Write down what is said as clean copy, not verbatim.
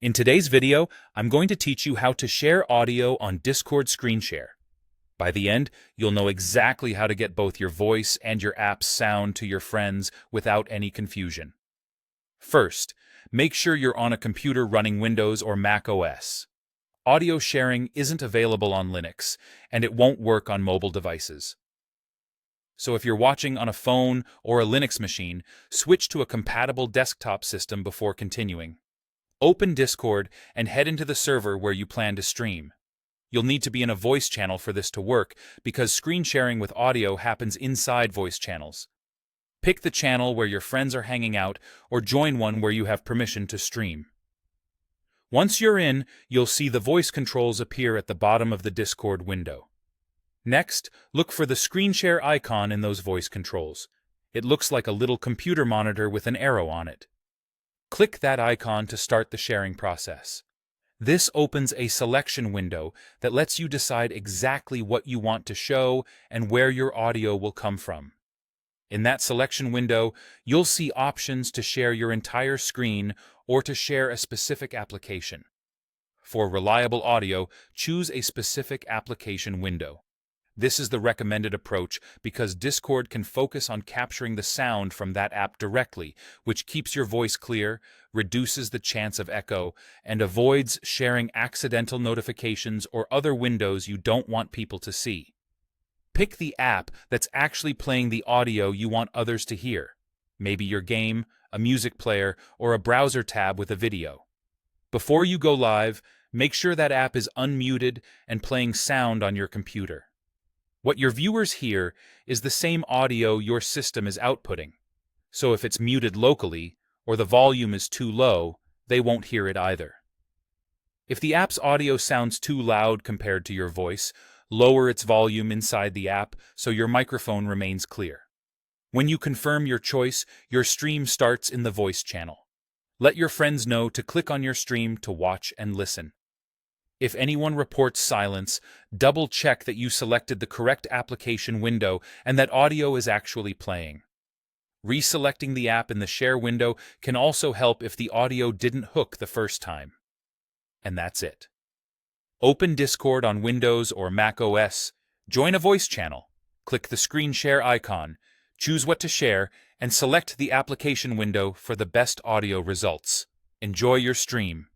In today's video, I'm going to teach you how to share audio on Discord Screen Share. By the end, you'll know exactly how to get both your voice and your app's sound to your friends without any confusion. First, make sure you're on a computer running Windows or Mac OS. Audio sharing isn't available on Linux, and it won't work on mobile devices. So if you're watching on a phone or a Linux machine, switch to a compatible desktop system before continuing. Open Discord and head into the server where you plan to stream. You'll need to be in a voice channel for this to work because screen sharing with audio happens inside voice channels. Pick the channel where your friends are hanging out or join one where you have permission to stream. Once you're in, you'll see the voice controls appear at the bottom of the Discord window. Next, look for the screen share icon in those voice controls. It looks like a little computer monitor with an arrow on it. Click that icon to start the sharing process. This opens a selection window that lets you decide exactly what you want to show and where your audio will come from. In that selection window, you'll see options to share your entire screen or to share a specific application. For reliable audio, choose a specific application window. This is the recommended approach because Discord can focus on capturing the sound from that app directly, which keeps your voice clear, reduces the chance of echo, and avoids sharing accidental notifications or other windows you don't want people to see. Pick the app that's actually playing the audio you want others to hear. Maybe your game, a music player, or a browser tab with a video. Before you go live, make sure that app is unmuted and playing sound on your computer. What your viewers hear is the same audio your system is outputting. So if it's muted locally, or the volume is too low, they won't hear it either. If the app's audio sounds too loud compared to your voice, lower its volume inside the app so your microphone remains clear. When you confirm your choice, your stream starts in the voice channel. Let your friends know to click on your stream to watch and listen. If anyone reports silence, double-check that you selected the correct application window and that audio is actually playing. Reselecting the app in the share window can also help if the audio didn't hook the first time. And that's it. Open Discord on Windows or Mac OS, join a voice channel, click the screen share icon, choose what to share, and select the application window for the best audio results. Enjoy your stream.